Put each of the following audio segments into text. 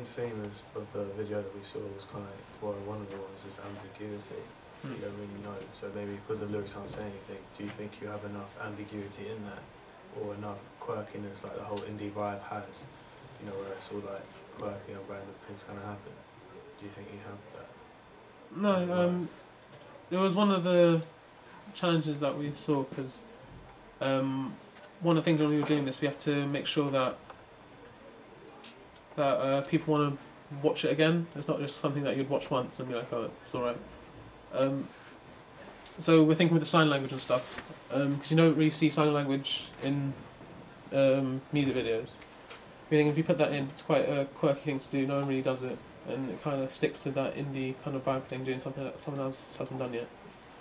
theme of the video that we saw was kind of like, well, one of the ones was ambiguity. So you don't really know. So maybe because the lyrics aren't saying anything, do you think you have enough ambiguity in there, or enough quirkiness like the whole indie vibe has? You know, where it's all like quirky and random things kind of happen. Do you think you have that? No, it was one of the challenges that we saw because one of the things when we were doing this, we have to make sure that people want to watch it again. It's not just something that you'd watch once and be like, oh, it's alright. So we're thinking with the sign language and stuff, because you don't really see sign language in music videos. We think if you put that in, it's quite a quirky thing to do. No one really does it, and it kind of sticks to that indie kind of vibe thing, doing something that someone else hasn't done yet.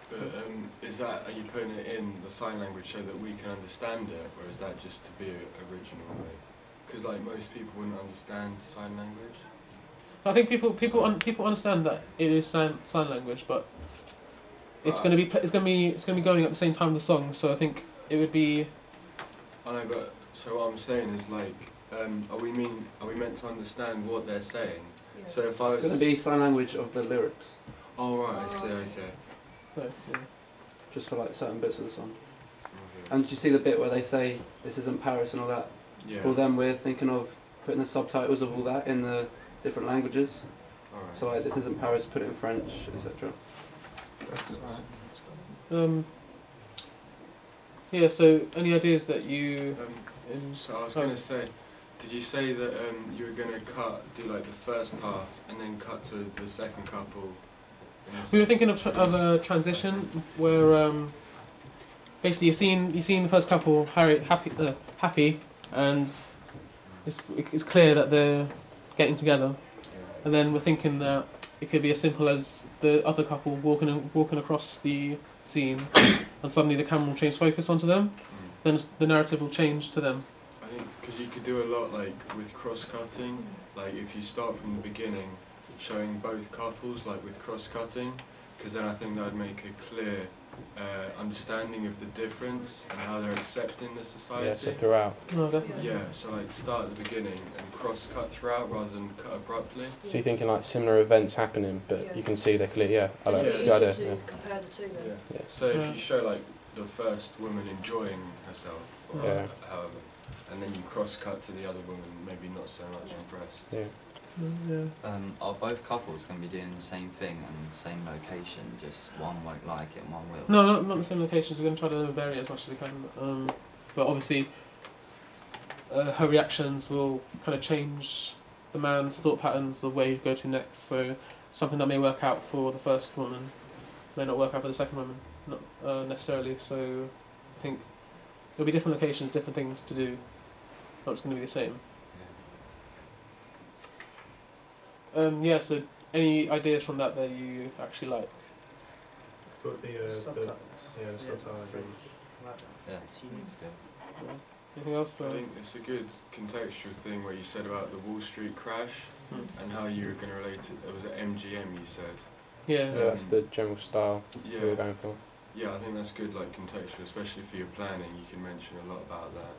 But are you putting it in the sign language so that we can understand it, or is that just to be original? Because like most people wouldn't understand sign language. I think people understand that it is sign language, but it's going to be going at the same time as the song. So I think it would be. I know, but so what I'm saying is like, are we meant to understand what they're saying? Yeah. So if it's going to be sign language of the lyrics. Oh right, I see. Okay. So, yeah. Just for like certain bits of the song. Okay. And do you see the bit where they say this isn't Paris and all that? Yeah. For them, we're thinking of putting the subtitles of all that in the different languages. Alright. So like, this isn't Paris, put it in French, etc. Yeah. So any ideas that you? So I was going to say, did you say that you were going to do like the first half and then cut to the second couple? We were thinking of a transition where basically you seen the first couple happy, and it's clear that they're getting together, and then we're thinking that it could be as simple as the other couple walking across the scene, and suddenly the camera will change focus onto them, then the narrative will change to them. I think because you could do a lot like with cross-cutting, like if you start from the beginning, showing both couples like with cross-cutting, because then I think that would make a clear understanding of the difference and how they're accepting the society. Yeah, so throughout. No, definitely. Yeah, so like start at the beginning and cross-cut throughout rather than cut abruptly. So you're thinking like similar events happening, but you can see they're clear. Yeah, I like Yeah. it's a good idea. To Yeah. compare the two then. Yeah. So if you show like the first woman enjoying herself, or however, and then you cross-cut to the other woman, maybe not so much impressed. Yeah. Yeah. Are both couples going to be doing the same thing and the same location, just one won't like it and one will? No, not the same locations. We're going to try to vary as much as we can. But obviously, her reactions will kind of change the man's thought patterns, the way he'd go to next. So something that may work out for the first woman may not work out for the second woman, not necessarily. So I think there'll be different locations, different things to do. Not just going to be the same. Yeah, so any ideas from that you actually like? I thought the subtitle Yeah, it's good. Anything else? I think it's a good contextual thing where you said about the Wall Street crash and how you were going to relate it. It was at MGM, you said. Yeah. Yeah, that's the general style we were going for. Yeah, I think that's good, like contextual, especially for your planning. You can mention a lot about that.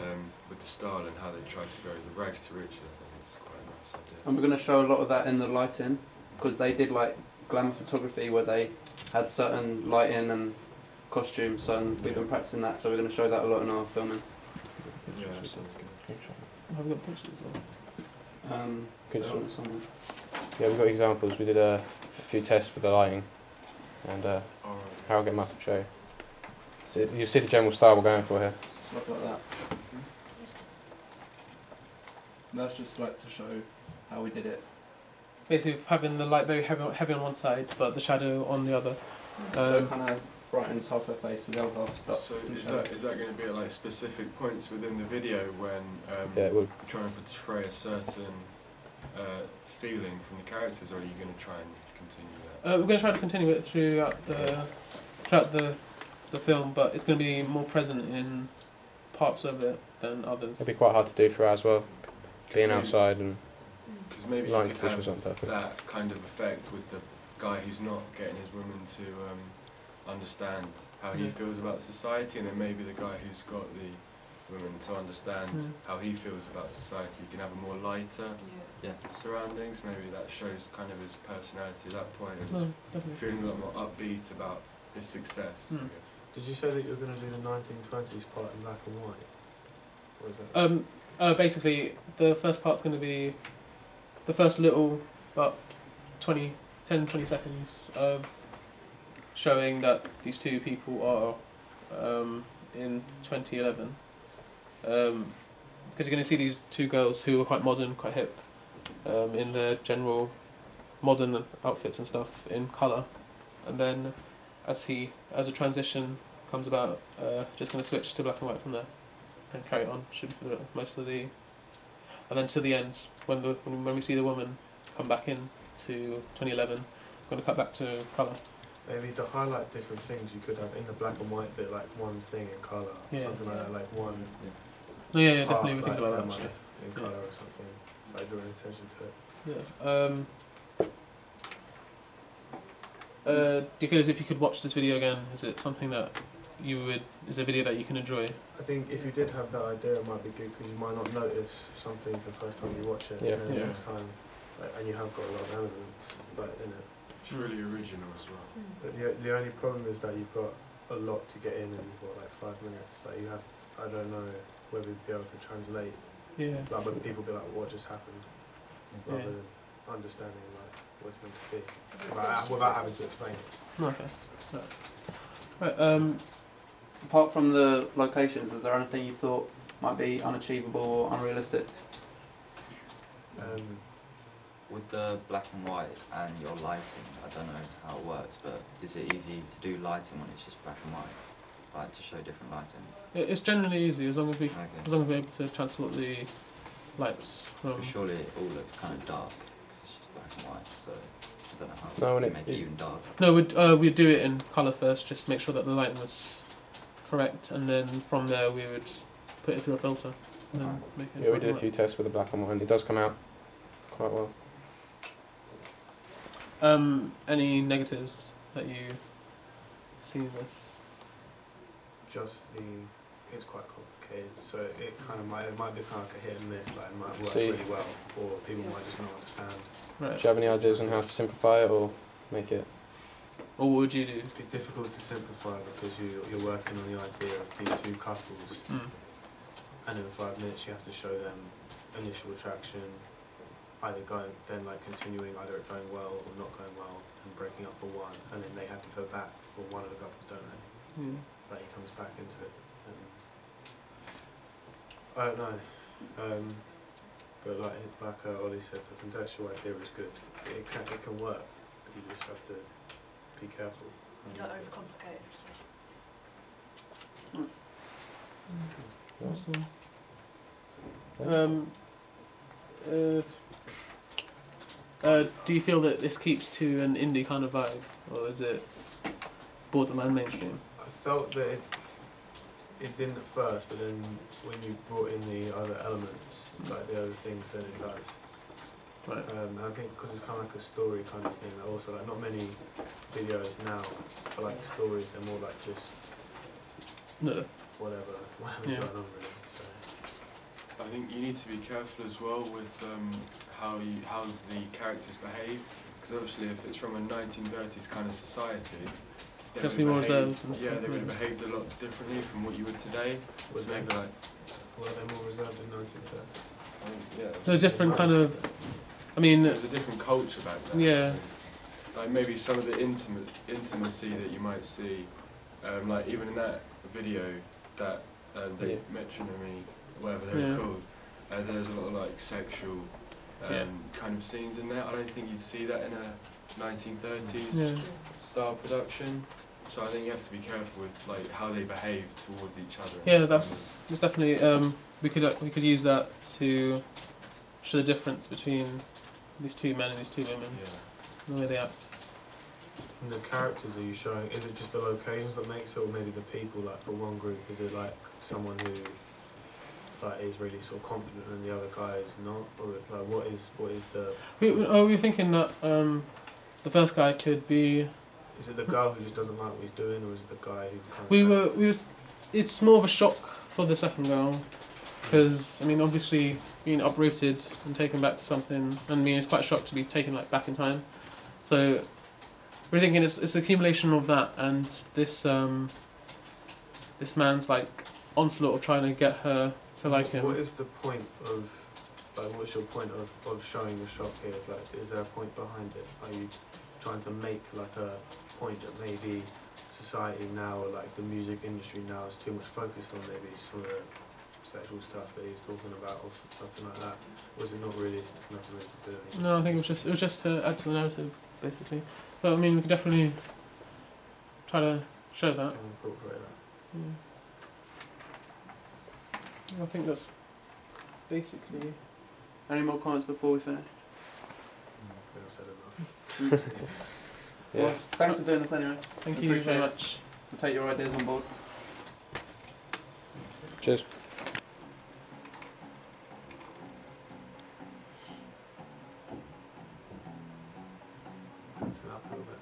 Yeah. With the style and how they tried to go the rags to riches. I think it's quite a nice idea. And we're going to show a lot of that in the lighting, because they did like glamour photography where they had certain lighting and costumes, and we've been practicing that, so we're going to show that a lot in our filming. Yeah, that sounds good. Have we got pictures as well? Good. Somewhere. Yeah, we've got examples. We did a few tests with the lighting, and I'll get them up and show you. So you see the general style we're going for here. Stuff like that. And that's just like to show how we did it. Basically, having the light very heavy on one side, but the shadow on the other. So kind of brightens half her face and the other half stuff. So is that going to be at like specific points within the video when we'll trying to portray a certain feeling from the characters, or are you going to try and continue that? We're going to try to continue it throughout the film, but it's going to be more present in parts of it than others. It'll be quite hard to do throughout as well, being outside and because maybe lighting you could conditions aren't have perfect. that kind of effect with the guy who's not getting his woman to understand how he feels about society, and then maybe the guy who's got the woman to understand how he feels about society. You can have a more lighter surroundings. Maybe that shows kind of his personality at that point, and No, he's definitely. feeling a lot more upbeat about his success. Hmm. I guess. Did you say that you're going to do the 1920s part in black and white? Or is that? Basically, the first part's going to be the first little, about 10, 20 seconds of showing that these two people are in 2011. Because you're going to see these two girls who are quite modern, quite hip, in their general modern outfits and stuff in colour. And then as a transition comes about, just going to switch to black and white from there. And carry on, should be for the, most of the, and then to the end, when we see the woman come back in to 2011, I'm going to cut back to colour. Maybe to highlight different things you could have in the black and white bit, like one thing in colour, Yeah. something like that, like one No, yeah, part, definitely we think like about that. might Actually. have in colour or something, like drawing attention to it. Yeah. Do you feel as if you could watch this video again? Is it something that is a video that you can enjoy? I think if you did have that idea, it might be good because you might not notice something the first time you watch it, Yeah. and then Yeah. the next time, like, and you have got a lot of elements like in it. It's really original as well. But the only problem is that you've got a lot to get in like 5 minutes. Like you have, I don't know whether you'd be able to translate. Yeah. Like whether people be like, what just happened, rather Yeah. than understanding like what it's meant to be, without having to explain it. Okay. Right. Apart from the locations, is there anything you thought might be unachievable or unrealistic? With the black and white and your lighting, I don't know how it works, but is it easy to do lighting when it's just black and white? Like to show different lighting? It's generally easy as long as Okay. we're able to transport the lights from. But surely it all looks kind of dark because it's just black and white, so I don't know how No, to and make it- it even darker. No, we'd do it in colour first, just to make sure that the lighting was correct, and then from there we would put it through a filter. And then make it Yeah, we did a black few tests with the black and white, and it does come out quite well. and white. Any negatives that you see in this? Just it's quite complicated, so it might be kind of like a hit and miss. Like it might work See- really well, or people might just not understand. Right. Do you have any ideas on how to simplify it or make it? Or what would you do? It'd be difficult to simplify because you're working on the idea of these two couples, and in 5 minutes you have to show them initial attraction, either continuing either it going well or not going well, and breaking up for one, and then they have to go back for one of the couples, don't they? Yeah. Like he comes back into it. I don't know, but like Ollie said, the contextual idea is good. It can work, but you just have to be careful. You don't overcomplicate it. Awesome. Do you feel that this keeps to an indie kind of vibe, or is it borderline mainstream? I felt that it didn't at first, but then when you brought in the other elements, like the other things, then it does. Right. I think because it's kind of like a story kind of thing. Also, like not many videos now are like stories. They're more like just No. whatever Yeah. going on really. So. I think you need to be careful as well with how the characters behave, because obviously if it's from a 1930s kind of society, they Just would be more behave- reserved and Yeah, stuff, they would have yeah. behaved a lot differently from what you would today. Was So maybe they- like, Were they more reserved in 1930? yeah, They're different kind of. I mean, there's a different culture back then. yeah. Like maybe some of the intimacy that you might see, like even in that video that they Yeah. metronomy, whatever they Yeah. were called, there's a lot of like sexual Yeah. kind of scenes in there. I don't think you'd see that in a 1930s Yeah. style production. So I think you have to be careful with like how they behave towards each other. Yeah, that's definitely. We could use that to show the difference between these two men and these two women, Yeah. the way they act. From the characters, are you showing? Is it just the locations that makes it, or maybe the people? Like for one group, is it like someone who like is really sort of confident and the other guy is not, or like what is the? We were thinking that the first guy could be. Is it the girl who just doesn't like what he's doing, or is it the guy who kind of? We were. It's more of a shock for the second girl, Because I mean, obviously being uprooted and taken back to something, and I mean, it's quite a shock to be taken like back in time. So we're thinking it's accumulation of that and this this man's like onslaught of trying to get her to like him. What is the point of, like, what's your point of showing the shop here? Like, is there a point behind it? Are you trying to make like a point that maybe society now, or like the music industry now, is too much focused on maybe some of the sexual stuff that he's talking about, or something like that? Or is it not really? It's nothing really to do with it. No, I think it was just to add to the narrative, basically. But I mean, we can definitely try to show that. Can incorporate that. I think that's basically. Any more comments before we finish? I think I said enough. Yes. Well, thanks for doing this anyway. Thank you Appreciate very it. much. We'll take your ideas on board. Cheers. Turn it up a little bit.